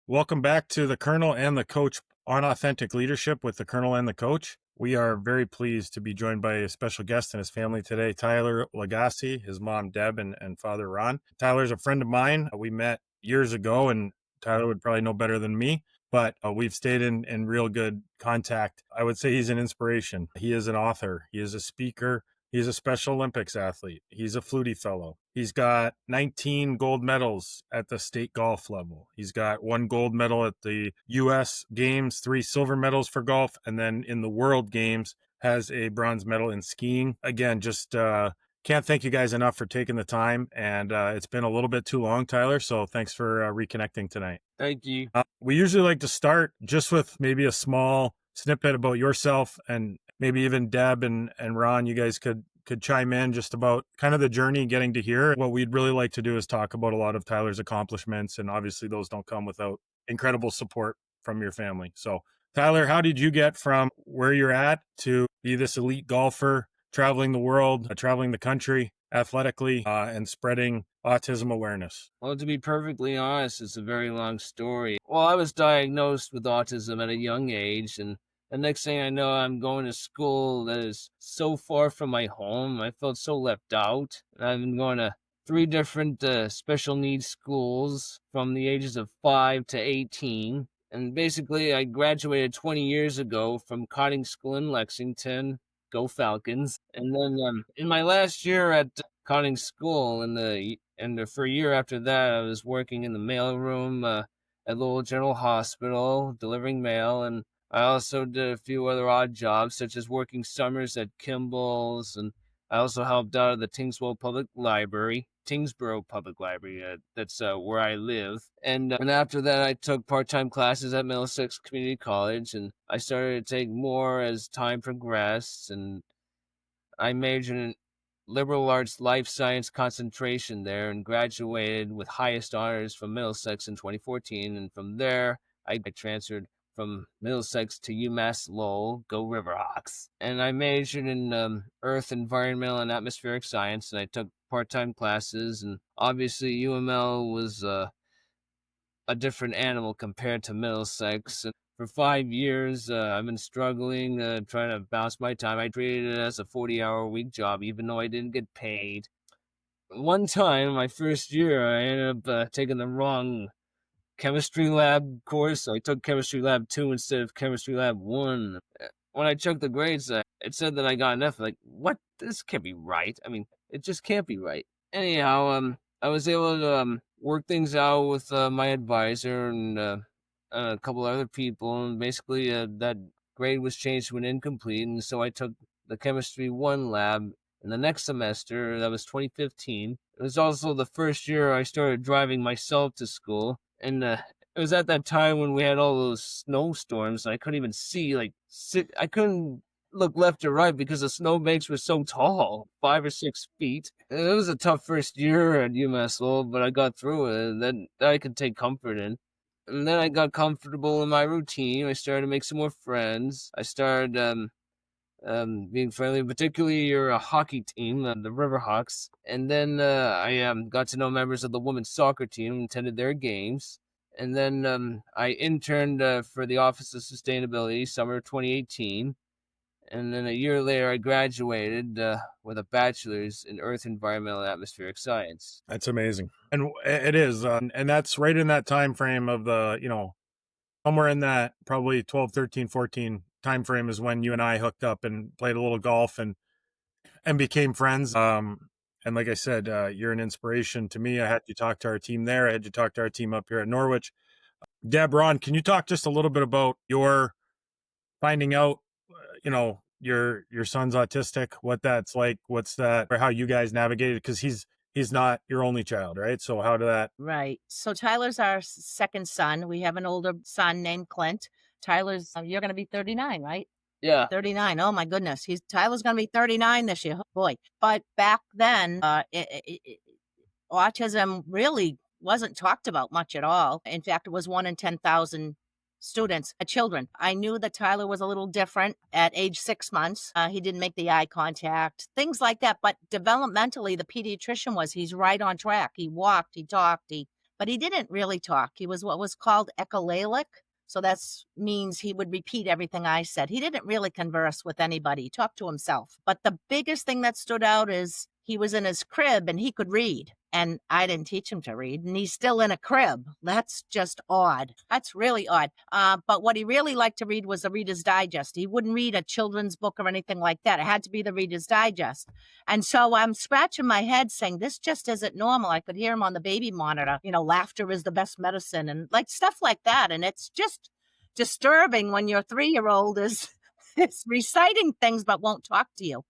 Welcome back to the Colonel and the Coach on Authentic Leadership with the Colonel and the Coach. We are very pleased to be joined by a special guest and his family today, Tyler Lagasse, his mom, Deb, and father, Ron. Tyler's a friend of mine. We met years ago, and Tyler would probably know better than me, but we've stayed in real good contact. I would say he's an inspiration. He is an author. He is a speaker. He's a Special Olympics athlete. He's a Flutie Fellow. He's got 19 gold medals at the state golf level. He's got 1 gold medal at the U.S. Games, 3 silver medals for golf, and then in the World Games has a bronze medal in skiing. Again, just can't thank you guys enough for taking the time, and it's been a little bit too long, Tyler, so thanks for reconnecting tonight. Thank you. We usually like to start just with maybe a small snippet about yourself, and maybe even Deb and Ron, you guys could chime in just about kind of the journey getting to here. What we'd really like to do is talk about a lot of Tyler's accomplishments, and obviously those don't come without incredible support from your family. So Tyler, how did you get from where you're at to be this elite golfer, traveling the world, traveling the country athletically, and spreading autism awareness? Well, to be perfectly honest, it's a very long story. Well, I was diagnosed with autism at a young age, and the next thing I know, I'm going to school that is so far from my home. I felt so left out. I've been going to 3 different special needs schools from the ages of 5 to 18. And basically, I graduated 20 years ago from Cotting School in Lexington. Go Falcons. And then in my last year at Cotting School, for a year after that, I was working in the mailroom at Lowell General Hospital, delivering mail, and I also did a few other odd jobs, such as working summers at Kimball's, and I also helped out at the Tingsboro Public Library, that's where I live. And after that, I took part-time classes at Middlesex Community College, and I started to take more as time progressed, and I majored in liberal arts life science concentration there and graduated with highest honors from Middlesex in 2014. And from there, I transferred from Middlesex to UMass Lowell, go Riverhawks. And I majored in earth, environmental, and atmospheric science, and I took part-time classes. And obviously, UML was a different animal compared to Middlesex. And for 5 years, I've been struggling, trying to balance my time. I treated it as a 40-hour-a-week job, even though I didn't get paid. One time, my first year, I ended up taking the wrong chemistry lab course. So I took chemistry lab 2 instead of chemistry lab 1. When I checked the grades, it said that I got an F. Like, what? This can't be right. I mean, it just can't be right. Anyhow, I was able to work things out with my advisor and a couple other people, and basically that grade was changed to an incomplete, and so I took the chemistry 1 lab in the next semester. That was 2015. It was also the first year I started driving myself to school, and it was at that time when we had all those snowstorms, and I couldn't even see, I couldn't look left or right because the snowbanks were so tall, 5 or 6 feet. It was a tough first year at UMass Lowell, but I got through it, and that I could take comfort in. And then I got comfortable in my routine. I started to make some more friends. I started being friendly, particularly your hockey team, the Riverhawks. And then I got to know members of the women's soccer team, attended their games. And then I interned for the Office of Sustainability, summer 2018. And then a year later, I graduated with a bachelor's in Earth, Environmental, and Atmospheric Science. That's amazing. And it is. And that's right in that time frame of the, somewhere in that probably 12, 13, 14 time frame is when you and I hooked up and played a little golf and became friends. And like I said, you're an inspiration to me. I had you talk to our team there. I had you talk to our team up here at Norwich. Deb, Ron, can you talk just a little bit about your finding out, your son's autistic, what that's like, what's that, or how you guys navigated? Because he's not your only child, right? So how did that? Right. So Tyler's our second son. We have an older son named Clint. Tyler's, you're going to be 39, right? Yeah. 39. Oh my goodness. Tyler's going to be 39 this year. Oh, boy. But back then, autism really wasn't talked about much at all. In fact, it was 1 in 10,000 students, children. I knew that Tyler was a little different at age 6 months. He didn't make the eye contact, things like that. But developmentally, the pediatrician he's right on track. He walked, he talked, he but he didn't really talk. He was what was called echolalic. So that means he would repeat everything I said. He didn't really converse with anybody. He talked to himself. But the biggest thing that stood out is he was in his crib and he could read. And I didn't teach him to read. And he's still in a crib. That's just odd. That's really odd. But what he really liked to read was the Reader's Digest. He wouldn't read a children's book or anything like that. It had to be the Reader's Digest. And so I'm scratching my head saying, this just isn't normal. I could hear him on the baby monitor, laughter is the best medicine and like stuff like that. And it's just disturbing when your 3-year-old is reciting things but won't talk to you.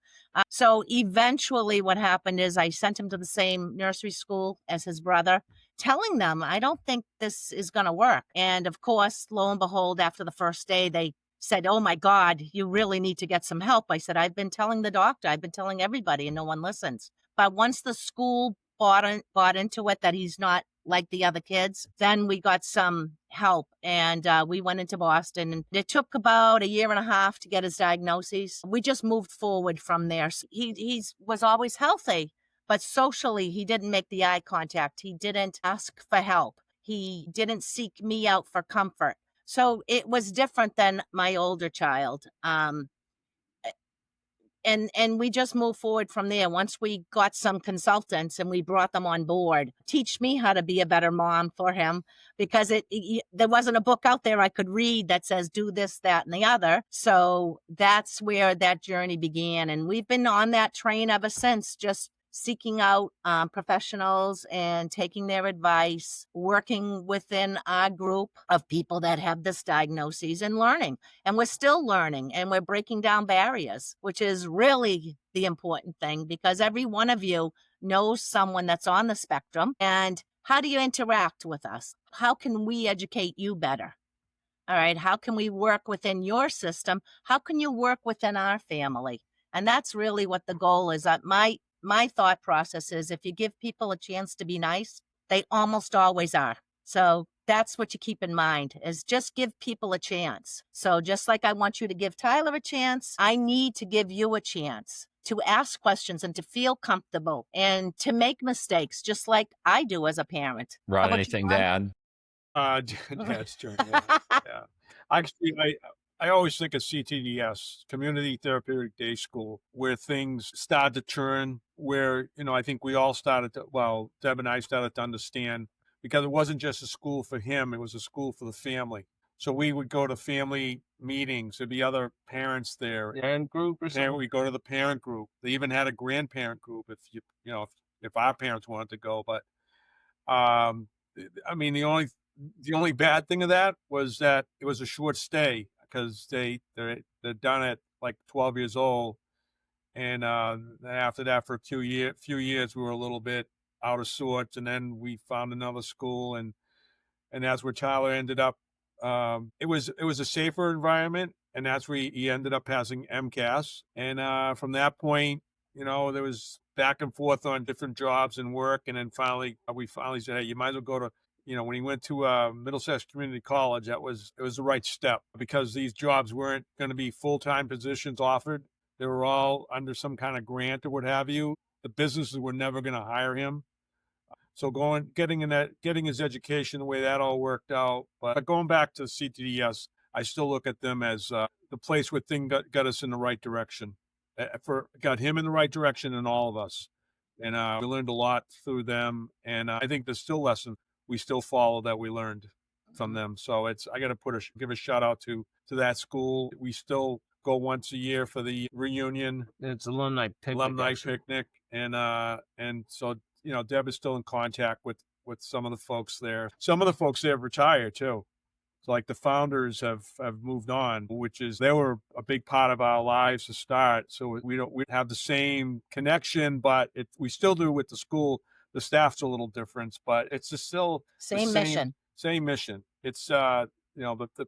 So eventually what happened is I sent him to the same nursery school as his brother, telling them, I don't think this is going to work. And of course, lo and behold, after the first day, they said, oh my God, you really need to get some help. I said, I've been telling the doctor, I've been telling everybody, and no one listens. But once the school bought into it that he's not like the other kids, then we got some help and we went into Boston, and it took about 1.5 years to get his diagnoses. We just moved forward from there. He was always healthy, but socially he didn't make the eye contact. He didn't ask for help. He didn't seek me out for comfort. So it was different than my older child. And we just moved forward from there. Once we got some consultants and we brought them on board, teach me how to be a better mom for him, because there wasn't a book out there I could read that says do this, that, and the other. So that's where that journey began. And we've been on that train ever since, just seeking out professionals and taking their advice, working within our group of people that have this diagnosis and learning. And we're still learning and we're breaking down barriers, which is really the important thing, because every one of you knows someone that's on the spectrum. And how do you interact with us? How can we educate you better? All right. How can we work within your system? How can you work within our family? And that's really what the goal is. My thought process is, if you give people a chance to be nice, they almost always are. So that's what you keep in mind, is just give people a chance. So just like I want you to give Tyler a chance, I need to give you a chance to ask questions and to feel comfortable and to make mistakes, just like I do as a parent. How Ron, about you, anything to Ron? add? Dad's turn. Yeah. Actually, I always think of CTDS, Community Therapeutic Day School, where things started to turn, where, I think we all Deb and I started to understand, because it wasn't just a school for him, it was a school for the family. So we would go to family meetings. There'd be other parents there. Parent group or something? We go to the parent group. They even had a grandparent group if our parents wanted to go. But um, I mean, the only bad thing of that was that it was a short stay, because they're done at like 12 years old, and after that for a few years we were a little bit out of sorts, and then we found another school, and that's where Tyler ended up. It was a safer environment, and that's where he ended up passing MCAS, and from that point, there was back and forth on different jobs and work, and then we finally said, hey, you might as well go to, when he went to Middlesex Community College, it was the right step, because these jobs weren't going to be full-time positions offered. They were all under some kind of grant or what have you. The businesses were never going to hire him. So getting his education, the way that all worked out. But going back to CTDS, I still look at them as the place where things got us in the right direction. Got him in the right direction, and all of us. And we learned a lot through them. And I think there's still lessons we still follow that we learned from them. So I got to give a shout out to that school. We still go once a year for the reunion. It's alumni picnic. And so, Deb is still in contact with some of the folks there. Some of the folks there have retired too. So like the founders have moved on, they were a big part of our lives to start. So we have the same connection, but we still do with the school. The staff's a little different, but it's just still Same mission. Same mission. It's the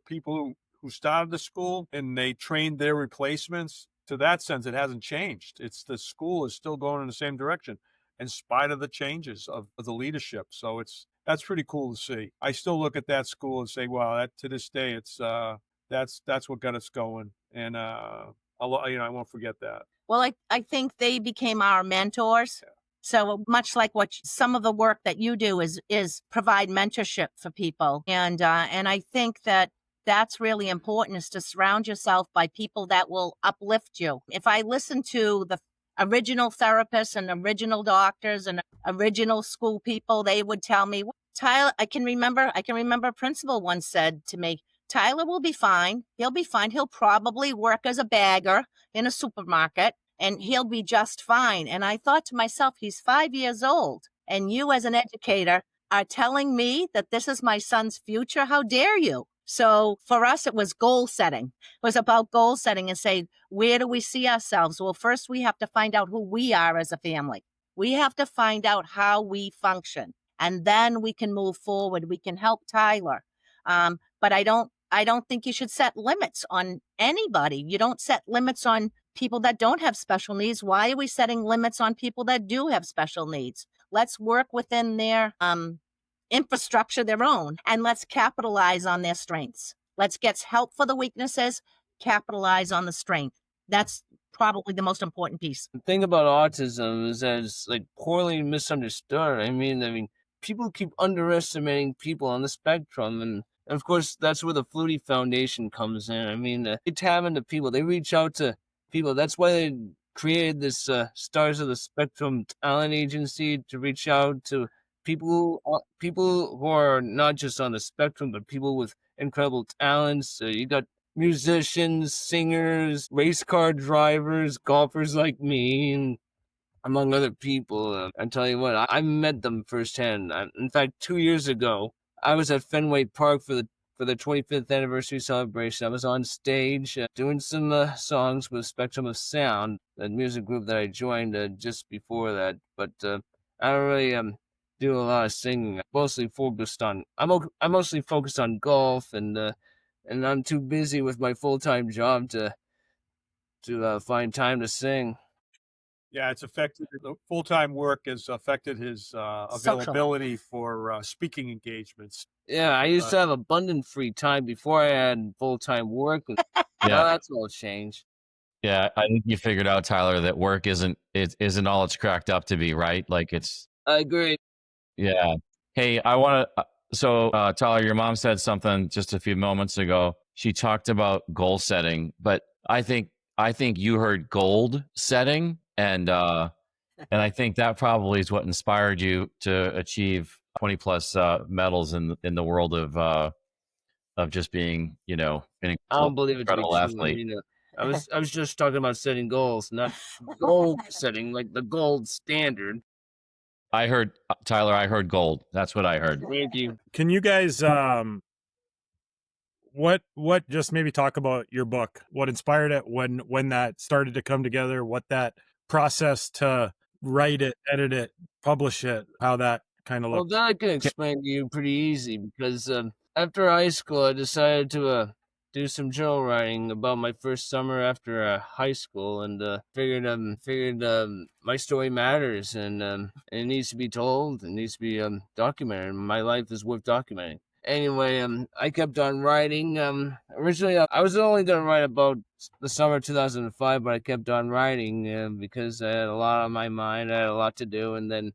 people who started the school, and they trained their replacements. To that sense, it hasn't changed. The school is still going in the same direction, in spite of the changes of the leadership. So that's pretty cool to see. I still look at that school and say, wow, to this day, it's that's what got us going. And I won't forget that. Well, I think they became our mentors. So much like some of the work that you do is provide mentorship for people. And I think that that's really important, is to surround yourself by people that will uplift you. If I listen to the original therapists and original doctors and original school people, they would tell me, Tyler, I can remember a principal once said to me, Tyler will be fine. He'll be fine. He'll probably work as a bagger in a supermarket and he'll be just fine. And I thought to myself, he's 5 years old. And you as an educator are telling me that this is my son's future. How dare you? So for us, it was goal setting. It was about goal setting and say, where do we see ourselves? Well, first we have to find out who we are as a family. We have to find out how we function. And then we can move forward. We can help Tyler. But I don't think you should set limits on anybody. You don't set limits on people that don't have special needs. Why are we setting limits on people that do have special needs? Let's work within their infrastructure, their own, and let's capitalize on their strengths. Let's get help for the weaknesses, capitalize on the strength. That's probably the most important piece. The thing about autism is that it's like poorly misunderstood. I mean, people keep underestimating people on the spectrum, and of course, that's where the Flutie Foundation comes in. I mean, they tap into people. They reach out to people. That's why they created this Stars of the Spectrum Talent Agency, to reach out to people who are not just on the spectrum, but people with incredible talents. You got musicians, singers, race car drivers, golfers like me, and among other people. I tell you what, I met them firsthand. In fact, 2 years ago, I was at Fenway Park for the 25th anniversary celebration. I was on stage doing some songs with Spectrum of Sound, the music group that I joined just before that. But I don't really do a lot of singing. I'm mostly focused on golf, and I'm too busy with my full-time job to find time to sing. Yeah, it's affected. The full-time work has affected his availability for speaking engagements. Yeah, I used to have abundant free time before I had full-time work. Now that's all changed. Yeah, I think you figured out, Tyler, that work isn't all it's cracked up to be, right? Like I agree. Yeah. Hey, I want to. So, Tyler, your mom said something just a few moments ago. She talked about goal setting, but I think you heard gold setting, and I think that probably is what inspired you to achieve 20 plus medals in the world of just being, an I don't believe it to be incredible true. athlete. I mean, I was just talking about setting goals, not goal setting, like the gold standard. I heard, Tyler, I heard gold. That's what I heard. Thank you. Can you guys what just maybe talk about your book? What inspired it, when that started to come together, what that process to write it, edit it, publish it, how that kind of Well, looked? that I can explain to you pretty easy, because after high school, I decided to do some journal writing about my first summer after high school, and figured my story matters, and it needs to be told. It needs to be documented. My life is worth documenting. Anyway, I kept on writing. Originally, I was only going to write about the summer 2005, but I kept on writing because I had a lot on my mind. I had a lot to do, and then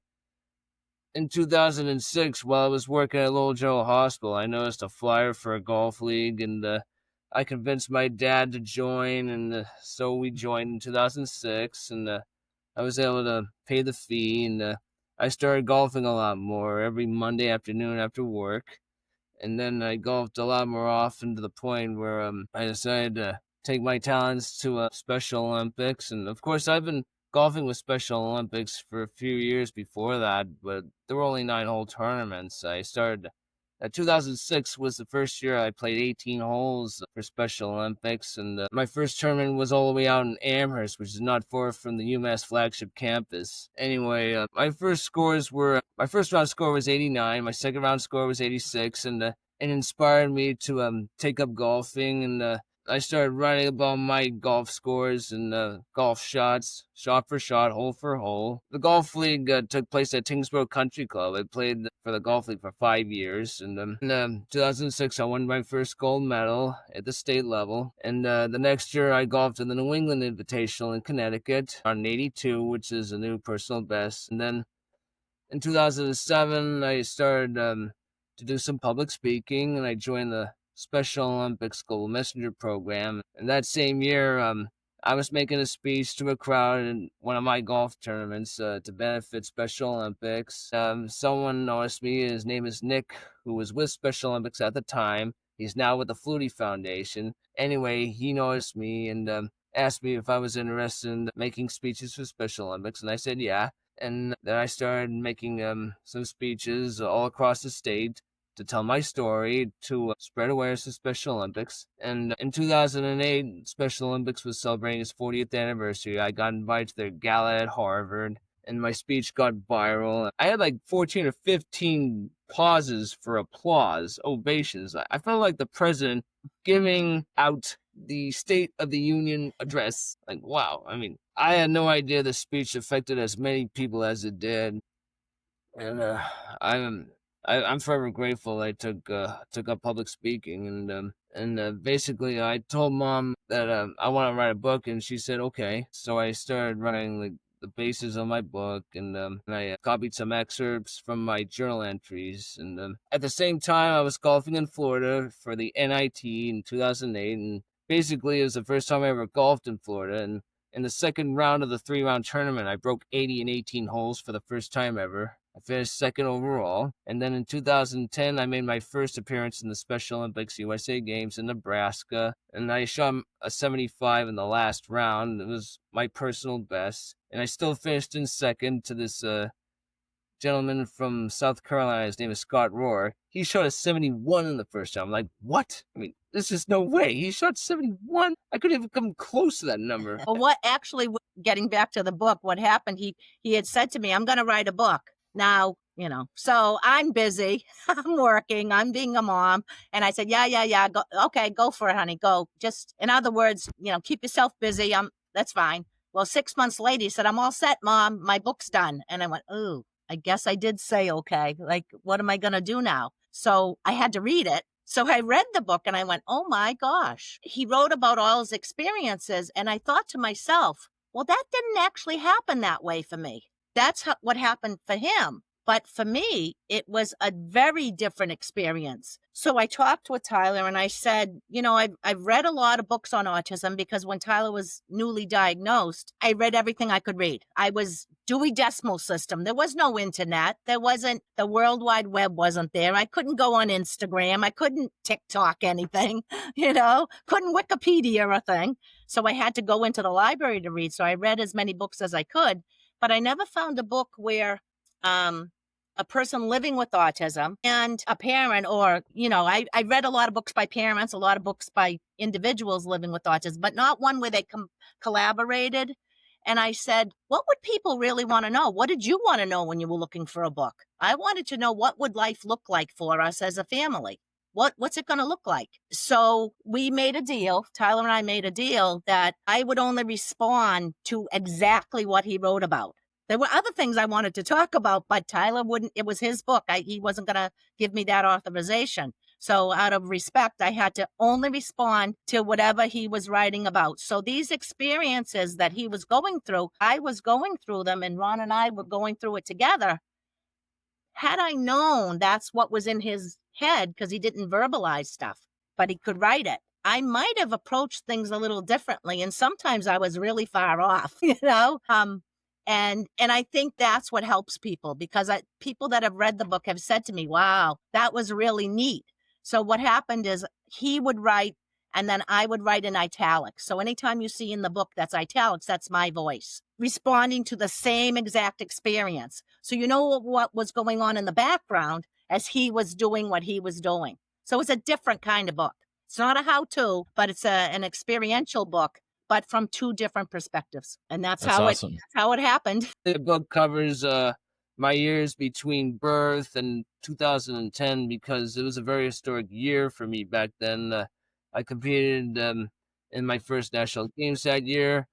in 2006, while I was working at Lowell General Hospital, I noticed a flyer for a golf league, and I convinced my dad to join, and so we joined in 2006, and I was able to pay the fee, and I started golfing a lot more every Monday afternoon after work. And then I golfed a lot more often, to the point where I decided to take my talents to Special Olympics. And of course, I've been golfing with Special Olympics for a few years before that, but there were only 9-hole tournaments. I started 2006 was the first year I played 18 holes for Special Olympics, and my first tournament was all the way out in Amherst, which is not far from the UMass flagship campus. Anyway, my first round score was 89, my second round score was 86, and it inspired me to take up golfing, and I started writing about my golf scores and golf shots, shot for shot, hole for hole. The golf league took place at Tingsboro Country Club. I played for the golf league for 5 years, and in 2006 I won my first gold medal at the state level. And the next year I golfed in the New England Invitational in Connecticut on an 82, which is a new personal best. And then in 2007 I started to do some public speaking, and I joined the Special Olympics Global Messenger Program. And that same year, I was making a speech to a crowd in one of my golf tournaments to benefit Special Olympics. Someone noticed me. His name is Nick, who was with Special Olympics at the time. He's now with the Flutie Foundation. Anyway, he noticed me and asked me if I was interested in making speeches for Special Olympics, and I said yeah. And then I started making some speeches all across the state to tell my story, to spread awareness of Special Olympics. And in 2008, Special Olympics was celebrating its 40th anniversary. I got invited to their gala at Harvard, and my speech got viral. I had like 14 or 15 pauses for applause, ovations. I felt like the president giving out the State of the Union address. Like, wow. I mean, I had no idea the speech affected as many people as it did. And I'm forever grateful I took up public speaking, and basically I told Mom that I want to write a book, and she said okay. So I started writing like the basis of my book, and I copied some excerpts from my journal entries. And at the same time, I was golfing in Florida for the NIT in 2008, and basically it was the first time I ever golfed in Florida. And in the second round of the 3-round tournament, I broke 80 in 18 holes for the first time ever. I finished second overall. And then in 2010, I made my first appearance in the Special Olympics USA Games in Nebraska. And I shot a 75 in the last round. It was my personal best. And I still finished in second to this gentleman from South Carolina. His name is Scott Rohr. He shot a 71 in the first round. I'm like, what? I mean, there's just no way. He shot 71. I couldn't even come close to that number. Well, what actually, getting back to the book, what happened, he had said to me, I'm going to write a book. Now, so I'm busy, I'm working, I'm being a mom. And I said, yeah. Go, okay, go for it, honey. Go. Just, in other words, keep yourself busy. That's fine. Well, 6 months later, he said, I'm all set, Mom. My book's done. And I went, oh, I guess I did say, okay, like, what am I going to do now? So I had to read it. So I read the book and I went, oh my gosh. He wrote about all his experiences. And I thought to myself, well, that didn't actually happen that way for me. That's what happened for him. But for me, it was a very different experience. So I talked with Tyler and I said, I've read a lot of books on autism because when Tyler was newly diagnosed, I read everything I could read. I was Dewey Decimal System. There was no internet. There wasn't, the World Wide Web wasn't there. I couldn't go on Instagram. I couldn't TikTok anything, couldn't Wikipedia a thing. So I had to go into the library to read. So I read as many books as I could. But I never found a book where a person living with autism and a parent, or, I read a lot of books by parents, a lot of books by individuals living with autism, but not one where they collaborated. And I said, what would people really want to know? What did you want to know when you were looking for a book? I wanted to know, what would life look like for us as a family? What's it going to look like? So we made a deal. Tyler and I made a deal that I would only respond to exactly what he wrote about. There were other things I wanted to talk about, but Tyler wouldn't. It was his book. He wasn't going to give me that authorization. So out of respect, I had to only respond to whatever he was writing about. So these experiences that he was going through, I was going through them, and Ron and I were going through it together. Had I known that's what was in his head, because he didn't verbalize stuff, but he could write it, I might have approached things a little differently. And sometimes I was really far off, And I think that's what helps people, because people that have read the book have said to me, wow, that was really neat. So what happened is he would write and then I would write in italics. So anytime you see in the book that's italics, that's my voice responding to the same exact experience. So you know what was going on in the background as he was doing what he was doing. So it's a different kind of book. It's not a how-to, but it's an experiential book, but from two different perspectives. And that's how awesome. that's how it happened. The book covers my years between birth and 2010, because it was a very historic year for me back then. I competed in my first national games that year.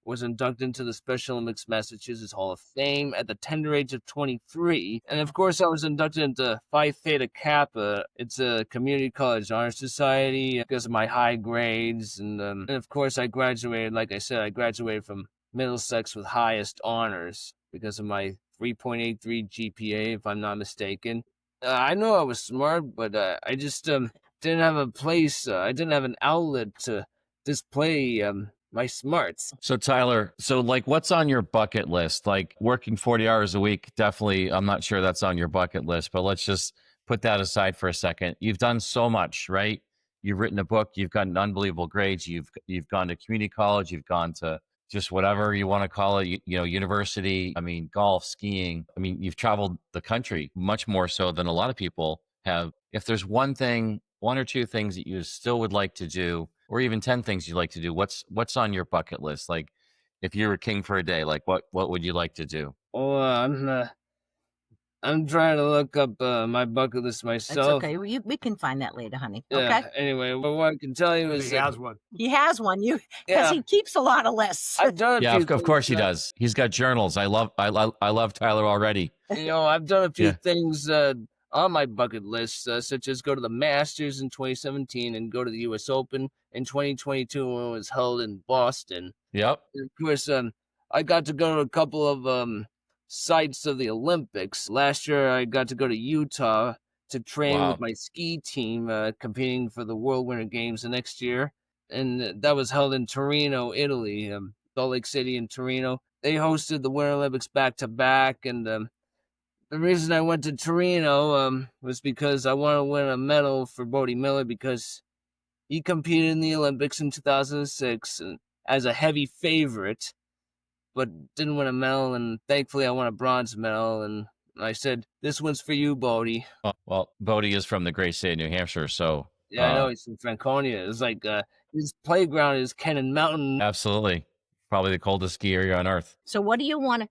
Was inducted into the Special Olympics Massachusetts Hall of Fame at the tender age of 23. And of course, I was inducted into Phi Theta Kappa. It's a community college honor society because of my high grades. And of course, I graduated, like I said, I graduated from Middlesex with highest honors because of my 3.83 GPA, if I'm not mistaken. I know I was smart, but I just didn't have a place. I didn't have an outlet to display my smarts. So Tyler, so like what's on your bucket list? Like working 40 hours a week, definitely, I'm not sure that's on your bucket list, but let's just put that aside for a second. You've done so much, right? You've written a book, you've gotten unbelievable grades, you've gone to community college, you've gone to just whatever you want to call it, university, I mean, golf, skiing. I mean, you've traveled the country much more so than a lot of people have. If there's one or two things that you still would like to do, or even 10 things you'd like to do, what's on your bucket list? Like if you were king for a day, like what would you like to do? Oh, I'm trying to look up my bucket list It's myself. okay. We can find that later, honey. Yeah. Okay. Anyway, but what I can tell you is He has one. He has one. Because yeah, he keeps a lot of lists. I've done a Yeah, few of course he things, does. He's got journals. I love Tyler already. I've done a few Yeah. things on my bucket list, such as go to the Masters in 2017 and go to the U.S. Open in 2022 when it was held in Boston. Yep. And of course, I got to go to a couple of sites of the Olympics. Last year, I got to go to Utah to train Wow. with my ski team, competing for the World Winter Games the next year. And that was held in Torino, Italy, Salt Lake City and Torino. They hosted the Winter Olympics back-to-back, and the reason I went to Torino was because I want to win a medal for Bodie Miller because he competed in the Olympics in 2006 and as a heavy favorite, but didn't win a medal. And thankfully, I won a bronze medal. And I said, "This one's for you, Bodie." Oh, well, Bodie is from the great state of New Hampshire, so Yeah, I know he's from Franconia. It's like his playground is Cannon Mountain. absolutely, probably the coldest ski area on earth. So what do you want to,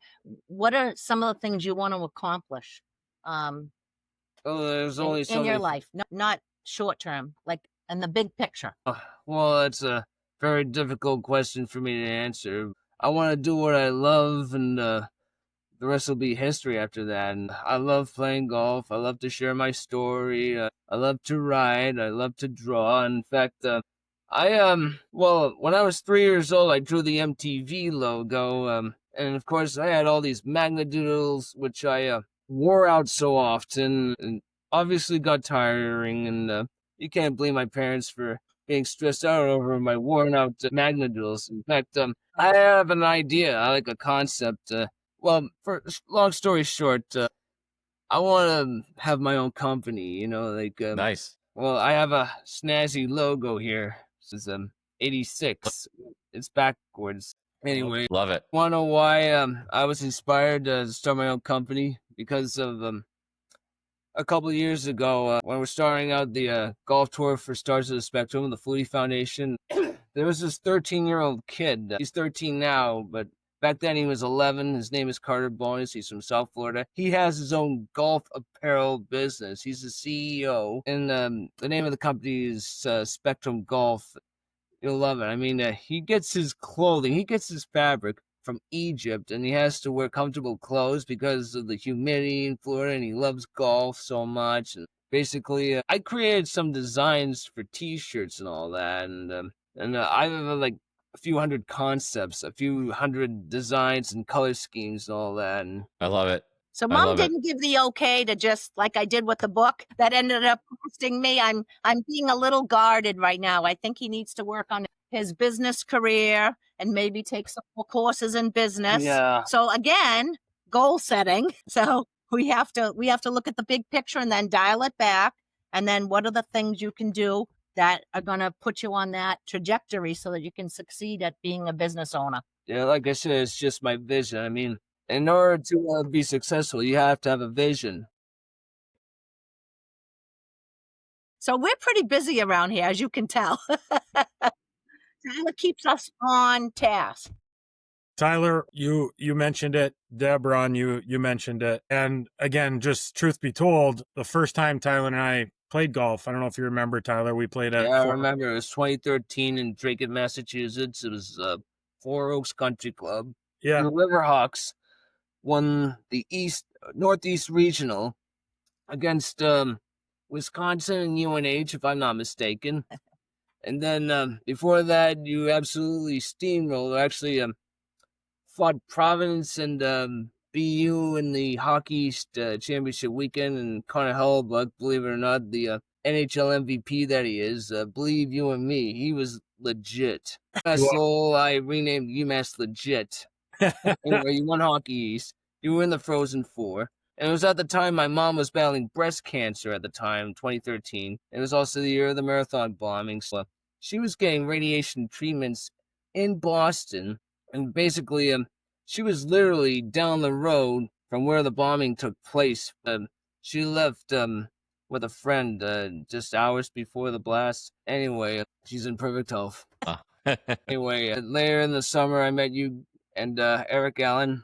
what are some of the things you want to accomplish There's only in your life? Not short term, like in the big picture. Well, that's a very difficult question for me to answer. I want to do what I love, and the rest will be history after that. And I love playing golf. I love to share my story. I love to write. I love to draw. In fact, when I was 3 years old, I drew the MTV logo. And of course, I had all these magnadoodles, which I wore out so often, and obviously got tiring. And you can't blame my parents for being stressed out over my worn out magnadoodles. In fact, I have an idea. I like a concept. For long story short, I want to have my own company. Nice. Well, I have a snazzy logo here. This is 86. It's backwards. Anyway, Love it. want to know why I was inspired to start my own company? Because of a couple of years ago, when we're starting out the golf tour for Stars of the Spectrum, the Flutie Foundation, there was this 13-year-old kid. He's 13 now, but back then he was 11. His name is Carter Bonus. He's from South Florida. He has his own golf apparel business. He's the CEO, and the name of the company is Spectrum Golf. You'll love it. I mean, he gets his clothing, he gets his fabric from Egypt, and he has to wear comfortable clothes because of the humidity in Florida, and he loves golf so much. And basically, I created some designs for T-shirts and all that, and I have like a few hundred concepts, a few hundred designs and color schemes and all that. And I love it. So I mom love it. didn't give the okay to just like I did with the book that ended up costing me. I'm being a little guarded right now. I think he needs to work on his business career and maybe take some more courses in business. Yeah. So again, goal setting. So we have to look at the big picture and then dial it back. And then what are the things you can do that are going to put you on that trajectory so that you can succeed at being a business owner? Yeah, like I said, it's just my vision. I mean, in order to be successful, you have to have a vision. So we're pretty busy around here, as you can tell. Tyler keeps us on task. Tyler, you mentioned it. Deb, Ron, you mentioned it. And again, just truth be told, the first time Tyler and I played golf. I don't know if you remember, Tyler. We played at Yeah, I remember. It was 2013 in Drake, Massachusetts. It was Four Oaks Country Club. Yeah. The Riverhawks won the Northeast Regional against Wisconsin and UNH, if I'm not mistaken. And then before that, you absolutely steamrolled. Actually, fought Providence and BU in the Hockey East Championship weekend, and Connor Hellebuyck, believe it or not, the NHL MVP that he is, believe you and me, he was legit. So I renamed UMass Legit. Anyway, you won Hockey East. You were in the Frozen Four. And it was at the time my mom was battling breast cancer at the time, 2013. It was also the year of the marathon bombing. So she was getting radiation treatments in Boston. And basically, she was literally down the road from where the bombing took place. She left with a friend just hours before the blast. Anyway, she's in perfect health. Anyway, later in the summer, I met you and Eric Allen.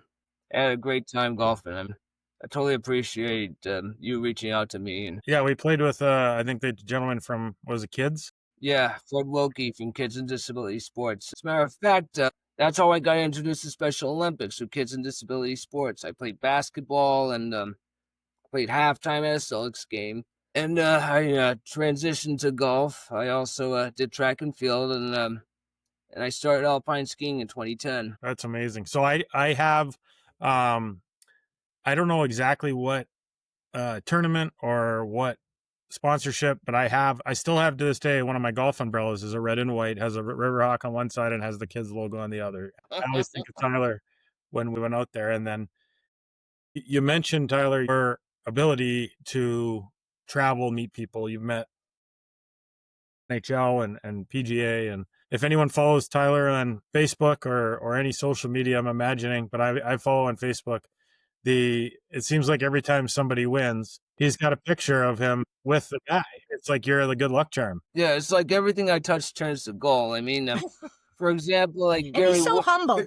I had a great time golfing. I totally appreciate you reaching out to me. And yeah, we played with I think the gentleman from, was it Kids? Yeah, Fred Wilkie from Kids and Disability Sports. As a matter of fact, that's how I got introduced to Special Olympics with Kids and Disability Sports. I played basketball and played halftime at a Celtics game. And I transitioned to golf. I also did track and field, and I started Alpine Skiing in 2010. That's amazing. So I have, I don't know exactly what tournament or what sponsorship, but I still have to this day, one of my golf umbrellas is a red and white, has a Riverhawk on one side and has the Kids logo on the other. I always think of Tyler when we went out there. And then you mentioned, Tyler, your ability to travel, meet people. You've met NHL and PGA. And if anyone follows Tyler on Facebook or any social media, I'm imagining, but I follow on Facebook, it seems like every time somebody wins, he's got a picture of him with the guy. It's like you're the good luck charm. Yeah, it's like everything I touch turns to gold. I mean, for example, like And Gary. he's so humble.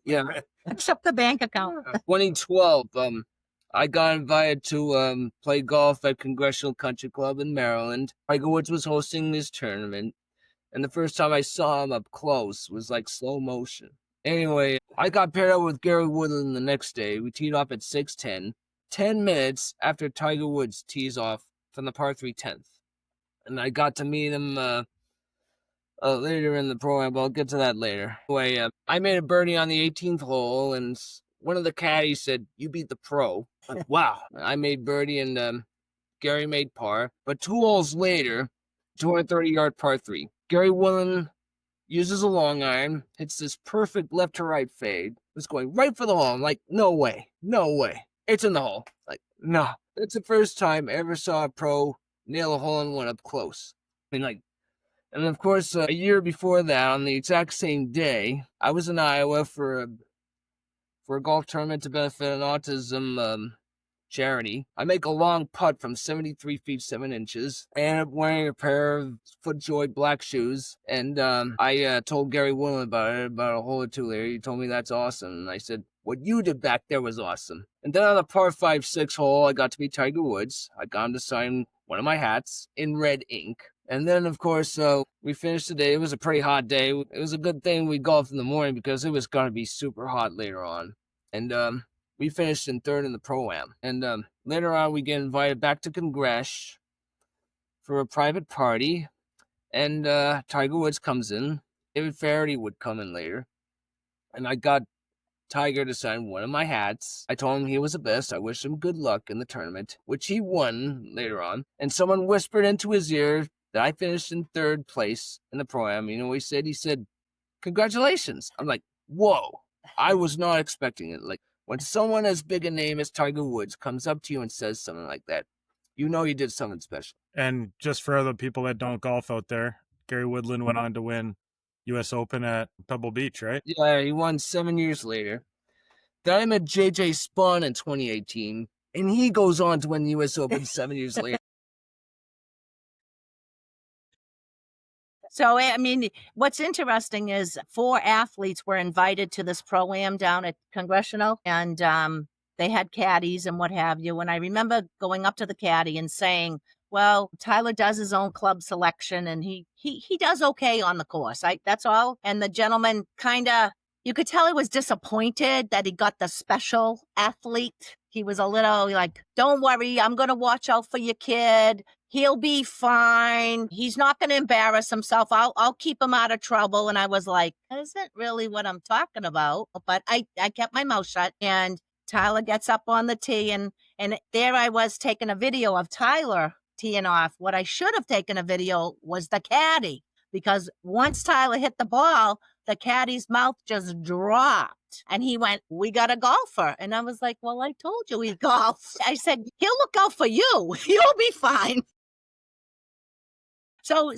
Yeah. Except the bank account. 2012, I got invited to play golf at Congressional Country Club in Maryland. Tiger Woods was hosting this tournament, and the first time I saw him up close was like slow motion. Anyway, I got paired up with Gary Woodland the next day. We teed off at 6:10, 10 minutes after Tiger Woods tees off from the par 3 10th. And I got to meet him later in the program, but I'll get to that later. Anyway, I made a birdie on the 18th hole, and one of the caddies said, "You beat the pro." Like, wow. I made birdie, and Gary made par. But 2 holes later, 230-yard par 3, Gary Woodland uses a long iron, hits this perfect left to right fade. It's going right for the hole. I'm like, no way. It's in the hole. Like, no. It's the first time I ever saw a pro nail a hole-in-one up close. I mean, like, and of course, a year before that, on the exact same day, I was in Iowa for a golf tournament to benefit an autism charity. I make a long putt from 73 feet 7 inches. I ended up wearing a pair of FootJoy black shoes, and I told Gary Woodland about it about a hole or two later. He told me that's awesome, and I said, what you did back there was awesome. And then on the par 5-6 hole, I got to meet Tiger Woods. I got him to sign one of my hats in red ink. And then, of course, we finished the day. It was a pretty hot day. It was a good thing we golfed in the morning because it was going to be super hot later on. And we finished in 3rd in the Pro-Am. And later on, we get invited back to Congress for a private party. And Tiger Woods comes in. David Faraday would come in later. And I got Tiger to sign one of my hats. I told him he was the best. I wished him good luck in the tournament, which he won later on. And someone whispered into his ear that I finished in 3rd place in the Pro-Am. You know what he said? He said, congratulations. I'm like, whoa. I was not expecting it. Like, when someone as big a name as Tiger Woods comes up to you and says something like that, you know you did something special. And just for other people that don't golf out there, Gary Woodland went on to win U.S. Open at Pebble Beach, right? Yeah, he won 7 years later. Then I met J.J. Spawn in 2018, and he goes on to win the U.S. Open 7 years later. So, I mean, what's interesting is 4 athletes were invited to this Pro-Am down at Congressional, and they had caddies and what have you. And I remember going up to the caddy and saying, Well, Tyler does his own club selection, and he does okay on the course. That's all. And the gentleman you could tell he was disappointed that he got the special athlete. He was a little like, don't worry, I'm going to watch out for your kid. He'll be fine. He's not going to embarrass himself. I'll keep him out of trouble. And I was like, that isn't really what I'm talking about. But I kept my mouth shut, and Tyler gets up on the tee, and there I was taking a video of Tyler teeing off. What I should have taken a video was the caddy, because once Tyler hit the ball, the caddy's mouth just dropped, and he went, "We got a golfer." And I was like, well, I told you he golfs. I said, he'll look out for you. You'll be fine. So,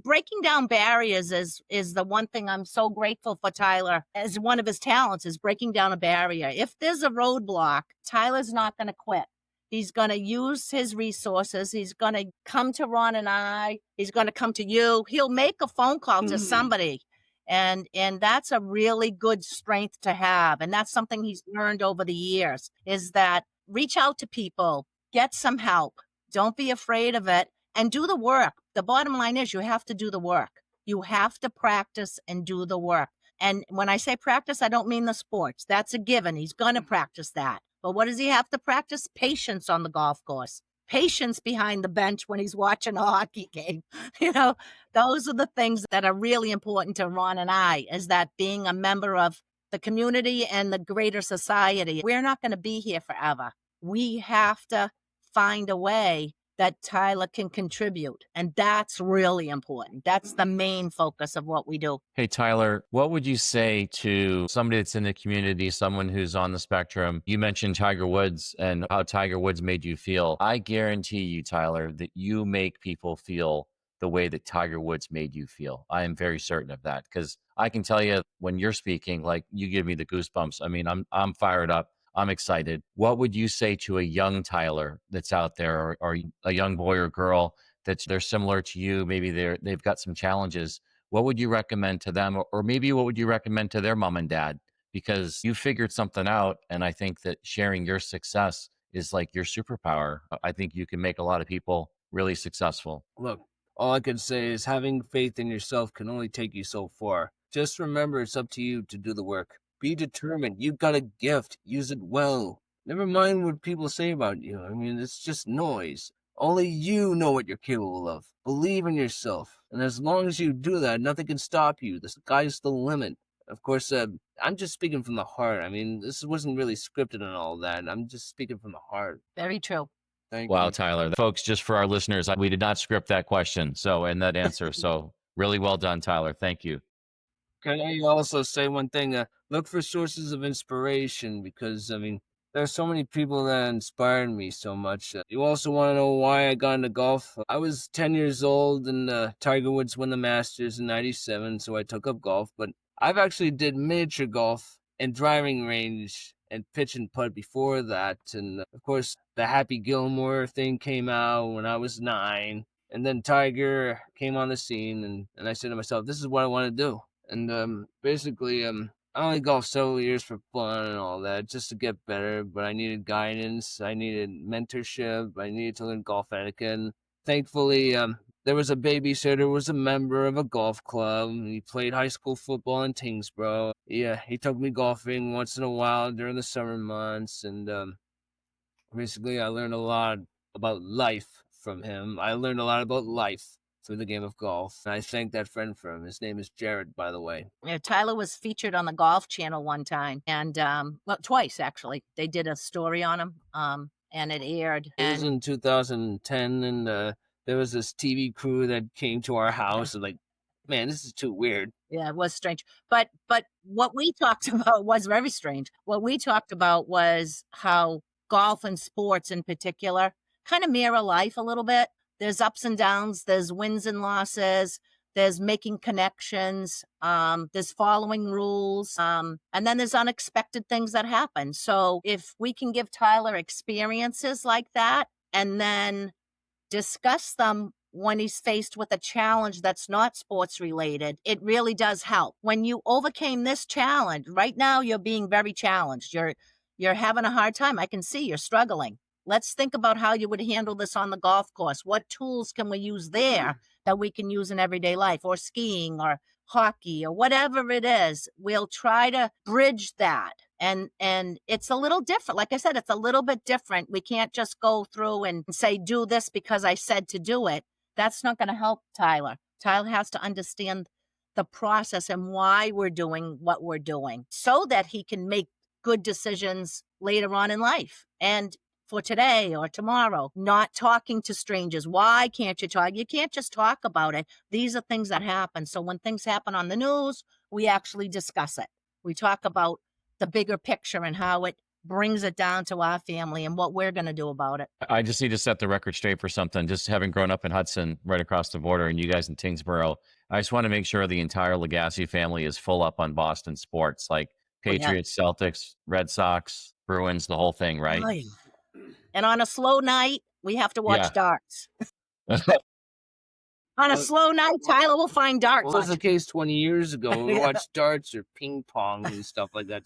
breaking down barriers is the one thing I'm so grateful for Tyler, as one of his talents is breaking down a barrier. If there's a roadblock, Tyler's not going to quit. He's going to use his resources. He's going to come to Ron and I. He's going to come to you. He'll make a phone call to somebody. And that's a really good strength to have. And that's something he's learned over the years, is that reach out to people, get some help. Don't be afraid of it, and do the work. The bottom line is you have to do the work. You have to practice and do the work. And when I say practice, I don't mean the sports. That's a given. He's going to practice that. But what does he have to practice? Patience on the golf course. Patience behind the bench when he's watching a hockey game. Those are the things that are really important to Ron and I, is that being a member of the community and the greater society, we're not going to be here forever. We have to find a way that Tyler can contribute. And that's really important. That's the main focus of what we do. Hey, Tyler, what would you say to somebody that's in the community, someone who's on the spectrum? You mentioned Tiger Woods and how Tiger Woods made you feel. I guarantee you, Tyler, that you make people feel the way that Tiger Woods made you feel. I am very certain of that, because I can tell you when you're speaking, like, you give me the goosebumps. I mean, I'm fired up. I'm excited. What would you say to a young Tyler that's out there, or a young boy or girl they're similar to you? Maybe they've got some challenges. What would you recommend to them? Or maybe what would you recommend to their mom and dad? Because you figured something out. And I think that sharing your success is like your superpower. I think you can make a lot of people really successful. Look, all I can say is having faith in yourself can only take you so far. Just remember, it's up to you to do the work. Be determined. You've got a gift. Use it well. Never mind what people say about you. I mean, it's just noise. Only you know what you're capable of. Believe in yourself. And as long as you do that, nothing can stop you. The sky's the limit. Of course, I'm just speaking from the heart. I mean, this wasn't really scripted and all that. I'm just speaking from the heart. Very true. Thank Wow, you. Tyler. Folks, just for our listeners, we did not script that question. And that answer. So really well done, Tyler. Thank you. Can I also say one thing? Look for sources of inspiration, because, I mean, there are so many people that inspired me so much. You also want to know why I got into golf? I was 10 years old, and Tiger Woods won the Masters in 97, so I took up golf. But I've actually did miniature golf and driving range and pitch and putt before that. And, of course, the Happy Gilmore thing came out when I was 9. And then Tiger came on the scene, and I said to myself, this is what I want to do. And basically, I only golfed several years for fun and all that, just to get better. But I needed guidance. I needed mentorship. I needed to learn golf etiquette. And thankfully, there was a babysitter who was a member of a golf club. He played high school football in Tingsboro. Yeah, he took me golfing once in a while during the summer months. And basically, I learned a lot about life from him. I learned a lot about life through the game of golf. And I thank that friend for him. His name is Jared, by the way. Yeah, Tyler was featured on the Golf Channel one time, and twice actually. They did a story on him, and it aired. It was in 2010, and there was this TV crew that came to our house, and like, man, this is too weird. Yeah, it was strange. But what we talked about was very strange. What we talked about was how golf and sports in particular kind of mirror life a little bit. There's ups and downs, there's wins and losses, there's making connections, there's following rules, and then there's unexpected things that happen. So if we can give Tyler experiences like that and then discuss them when he's faced with a challenge that's not sports related, it really does help. When you overcame this challenge, right now you're being very challenged. You're having a hard time. I can see you're struggling. Let's think about how you would handle this on the golf course. What tools can we use there that we can use in everyday life, or skiing or hockey or whatever it is? We'll try to bridge that. And it's a little different. Like I said, it's a little bit different. We can't just go through and say, do this because I said to do it. That's not going to help Tyler. Tyler has to understand the process and why we're doing what we're doing so that he can make good decisions later on in life. And for today or tomorrow, not talking to strangers. Why can't you talk? You can't just talk about it. These are things that happen. So when things happen on the news, we actually discuss it. We talk about the bigger picture and how it brings it down to our family and what we're going to do about it. I just need to set the record straight for something. Just having grown up in Hudson, right across the border, and you guys in Tingsboro, I just want to make sure the entire Lagasse family is full up on Boston sports, like Patriots, Celtics, Red Sox, Bruins, the whole thing, right? Oh, yeah. And on a slow night, we have to watch darts. On a slow night, Tyler will find darts. Well, that was the case 20 years ago. We watched darts or ping pong and stuff like that.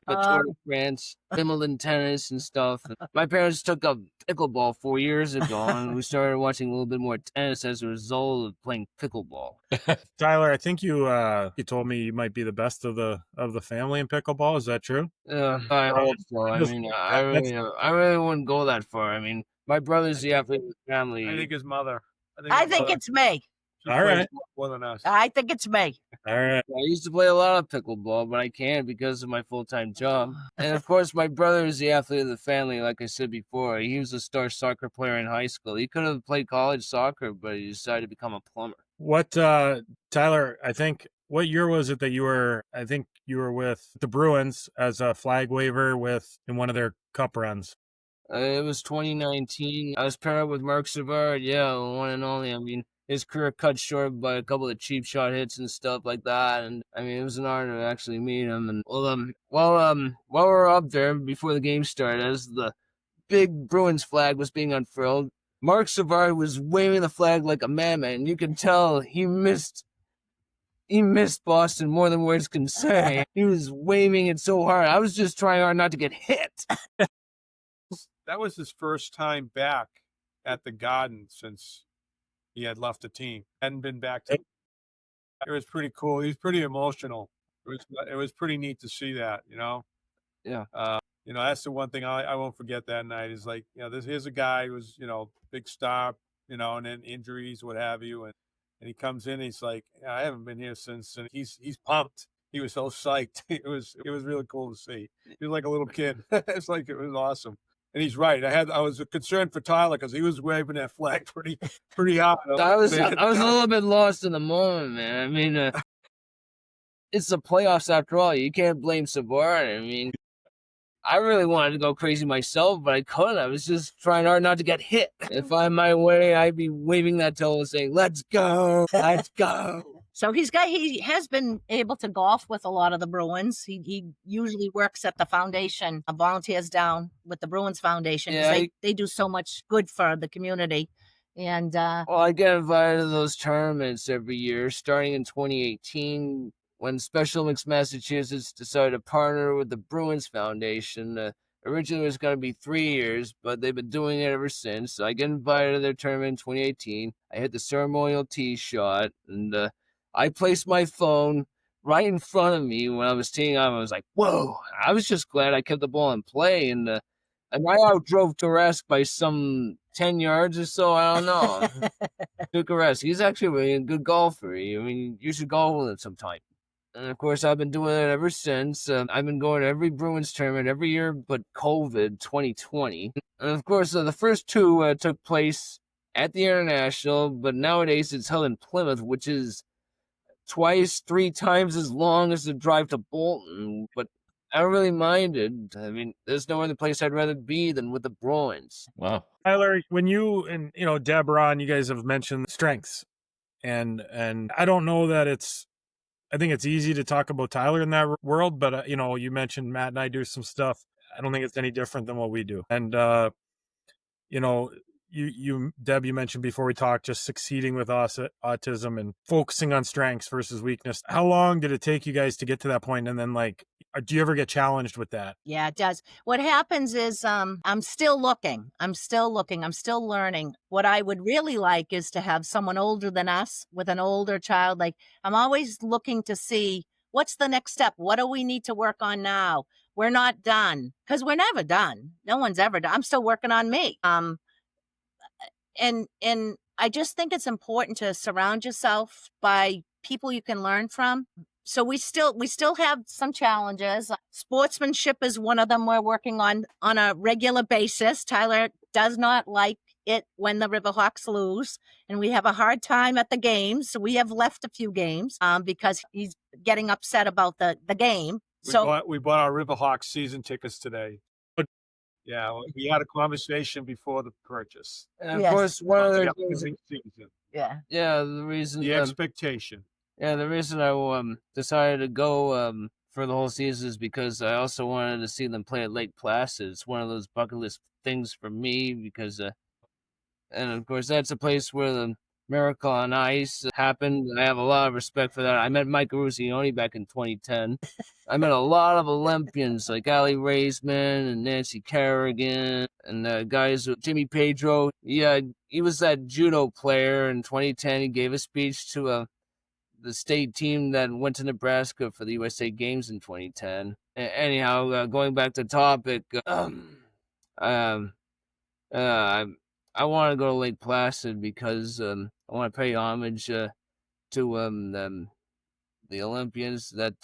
But Tour de France, Wimbledon tennis and stuff. My parents took up pickleball 4 years ago, and we started watching a little bit more tennis as a result of playing pickleball. Tyler, I think you told me you might be the best of the family in pickleball. Is that true? I hope so. I mean, I really wouldn't go that far. I mean, my brother's the athlete of the family. I think his mother. I think it's me. All right. More than us. I think it's me. All right. I used to play a lot of pickleball, but I can't because of my full-time job. And of course, my brother is the athlete of the family, like I said before. He was a star soccer player in high school. He could have played college soccer, but he decided to become a plumber. What, Tyler, what year was it that you were with the Bruins as a flag waver in one of their cup runs? It was 2019. I was paired up with Mark Savard, one and only. I mean, his career cut short by a couple of cheap shot hits and stuff like that. And I mean, it was an honor to actually meet him. And while we were up there before the game started, as the big Bruins flag was being unfurled, Mark Savard was waving the flag like a madman. You can tell he missed Boston more than words can say. He was waving it so hard. I was just trying hard not to get hit. That was his first time back at the Garden since he had left the team. Hadn't been back to. It was pretty cool. He was pretty emotional. It was pretty neat to see that, you know. Yeah. That's the one thing I won't forget that night is like, here's a guy who was, big star, and then injuries, what have you, and he comes in, and he's like, I haven't been here since, and he's pumped. He was so psyched. It was really cool to see. He was like a little kid. It was awesome. And he's right. I was concerned for Tyler because he was waving that flag pretty hard. I was a little bit lost in the moment, man. I mean, it's the playoffs after all. You can't blame Savard. I mean, I really wanted to go crazy myself, but I couldn't. I was just trying hard not to get hit. If I had my way, I'd be waving that tail and saying, "Let's go, let's go." So he has been able to golf with a lot of the Bruins. He usually works at the foundation, volunteers down with the Bruins Foundation. Yeah, they do so much good for the community. And well, I get invited to those tournaments every year, starting in 2018 when Special Olympics Massachusetts decided to partner with the Bruins Foundation. Originally it was going to be 3 years, but they've been doing it ever since. So I get invited to their tournament in 2018. I hit the ceremonial tee shot, and I placed my phone right in front of me when I was teeing off. I was like, whoa. I was just glad I kept the ball in play. And I outdrove Torres by some 10 yards or so. I don't know. Torres, he's actually really a good golfer. I mean, you should golf with him sometime. And of course, I've been doing it ever since. I've been going to every Bruins tournament every year but COVID 2020. And of course, the first two took place at the International, but nowadays it's held in Plymouth, which is twice, 3 times as long as the drive to Bolton, but I don't really mind it. I mean, there's no other place I'd rather be than with the Bruins. Wow. Tyler, when you and Deborah and you guys have mentioned strengths, and I don't know that I think it's easy to talk about Tyler in that world, but you mentioned Matt and I do some stuff. I don't think it's any different than what we do. And Deb, you mentioned before we talked, just succeeding with autism and focusing on strengths versus weakness. How long did it take you guys to get to that point? And then do you ever get challenged with that? Yeah, it does. What happens is I'm still looking. I'm still learning. What I would really like is to have someone older than us with an older child. Like, I'm always looking to see what's the next step. What do we need to work on now? We're not done, because we're never done. No one's ever done. I'm still working on me. And I just think it's important to surround yourself by people you can learn from. So we still have some challenges. Sportsmanship is one of them we're working on a regular basis. Tyler does not like it when the Riverhawks lose, and we have a hard time at the games. So we have left a few games because he's getting upset about the game. We bought our Riverhawks season tickets today. Yeah, we had a conversation before the purchase. And of course, one of the things, season. Yeah, the reason The expectation. the reason I decided to go for the whole season is because I also wanted to see them play at Lake Placid. It's one of those bucket list things for me because, and of course, that's a place where the Miracle on Ice happened. I have a lot of respect for that. I met Mike Rusignoni back in 2010. I met a lot of Olympians like Ali Raisman and Nancy Kerrigan and guys with Jimmy Pedro. Yeah, he was that judo player in 2010. He gave a speech to the state team that went to Nebraska for the USA Games in 2010. Anyhow, going back to topic, I want to go to Lake Placid because I want to pay homage to the Olympians that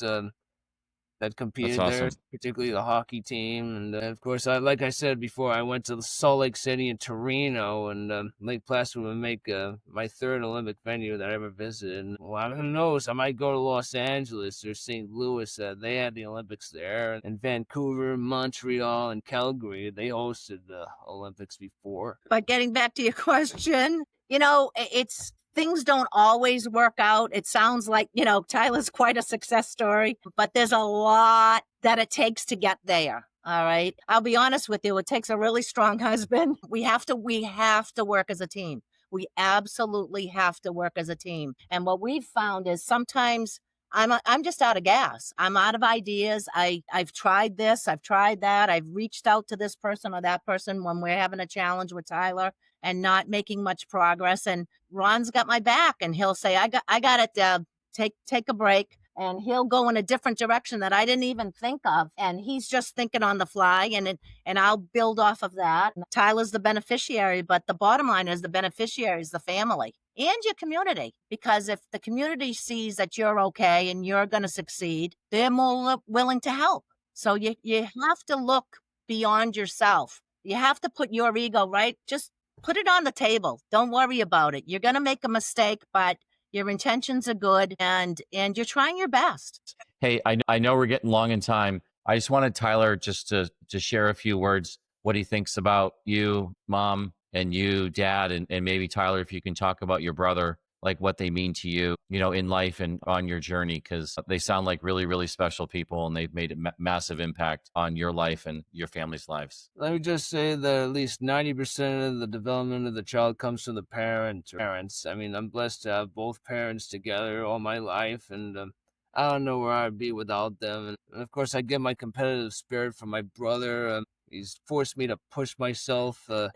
competed there, awesome. particularly the hockey team. And of course, like I said before, I went to Salt Lake City and Torino, and Lake Placid would make my third Olympic venue that I ever visited. And, well, who knows? I might go to Los Angeles or St. Louis. They had the Olympics there. And Vancouver, Montreal, and Calgary, they hosted the Olympics before. But getting back to your question, it's things don't always work out. It sounds like, Tyler's quite a success story, but there's a lot that it takes to get there. All right. I'll be honest with you. It takes a really strong husband. We have to work as a team. We absolutely have to work as a team. And what we've found is sometimes I'm just out of gas. I'm out of ideas. I've tried this. I've tried that. I've reached out to this person or that person when we're having a challenge with Tyler and not making much progress. And Ron's got my back, and he'll say, I got it, Deb. Take a break. And he'll go in a different direction that I didn't even think of. And he's just thinking on the fly, and I'll build off of that. Tyler's the beneficiary, but the bottom line is the beneficiary is the family and your community. Because if the community sees that you're okay and you're going to succeed, they're more willing to help. So you have to look beyond yourself. You have to put your ego, right? Just put it on the table. Don't worry about it. You're going to make a mistake, but your intentions are good, and you're trying your best. Hey, I know we're getting long in time. I just wanted Tyler just to share a few words, what he thinks about you, Mom, and you, Dad, and maybe Tyler, if you can talk about your brother, like what they mean to you, in life and on your journey, because they sound like really, really special people, and they've made a massive impact on your life and your family's lives. Let me just say that at least 90% of the development of the child comes from the parents. I mean, I'm blessed to have both parents together all my life, and I don't know where I'd be without them. And of course, I get my competitive spirit from my brother. He's forced me to push myself to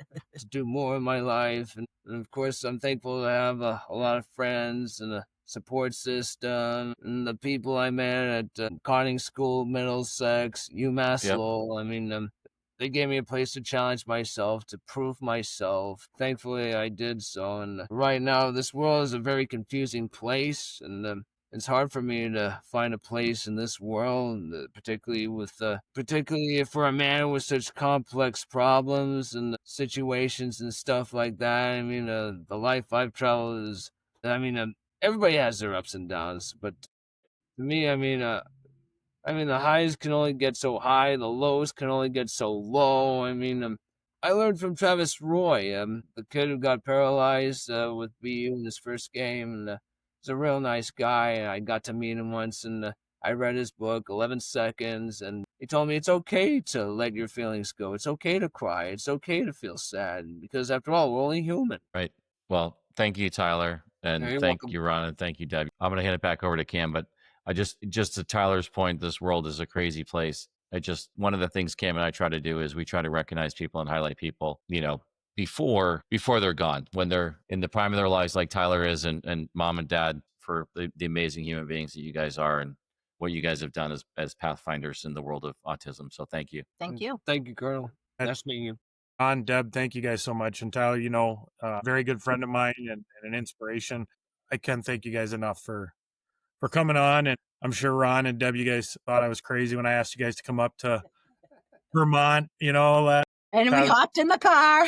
do more in my life. And of course, I'm thankful to have a lot of friends and a support system, and the people I met at karting school, Middlesex, UMass Lowell. I mean, they gave me a place to challenge myself, to prove myself. Thankfully, I did so. And right now, this world is a very confusing place, and it's hard for me to find a place in this world, particularly for a man with such complex problems and situations and stuff like that. I mean, the life I've traveled is, everybody has their ups and downs, but to me, the highs can only get so high, the lows can only get so low. I learned from Travis Roy, the kid who got paralyzed with BU in his first game, and he's a real nice guy. I got to meet him once, and I read his book, 11 Seconds, and he told me it's okay to let your feelings go. It's okay to cry. It's okay to feel sad, because after all, we're only human. Right. Well, thank you, Tyler, and You're thank welcome. you, Ron, and thank you, Deb. I'm going to hand it back over to Cam, but just to Tyler's point, this world is a crazy place. One of the things Cam and I try to do is we try to recognize people and highlight people, before they're gone, when they're in the prime of their lives, like Tyler is, and mom and dad, for the amazing human beings that you guys are and what you guys have done as pathfinders in the world of autism. So thank you. Thank you. Thank you, Colonel. Nice meeting you. Ron, Deb, thank you guys so much. And Tyler, a very good friend of mine and an inspiration. I can't thank you guys enough for coming on. And I'm sure Ron and Deb, you guys thought I was crazy when I asked you guys to come up to Vermont, And we Tyler- hopped in the car.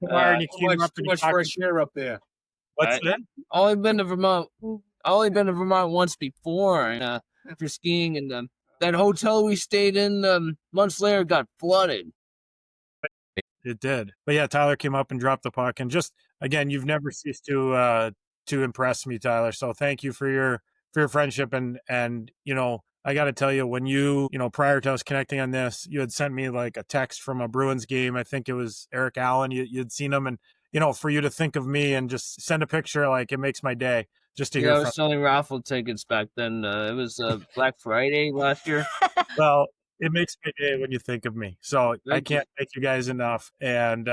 and you Too came much, up too and much you talked- fresh air up there. What's that? Only been to Vermont once before, and after skiing, and that hotel we stayed in months later got flooded. It did. But yeah, Tyler came up and dropped the puck. And just, again, you've never ceased to impress me, Tyler. So thank you for your friendship. And I got to tell you, when prior to us connecting on this, you had sent me like a text from a Bruins game. I think it was Eric Allen. You'd seen him. And, for you to think of me and just send a picture, like, it makes my day just to I hear was from. selling raffle tickets back then. It was Black Friday last year. Well, it makes my day when you think of me. So I Thank you. can't thank you guys enough. And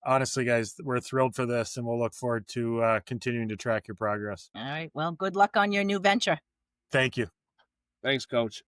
honestly, guys, we're thrilled for this, and we'll look forward to continuing to track your progress. All right. Well, good luck on your new venture. Thank you. Thanks, Coach.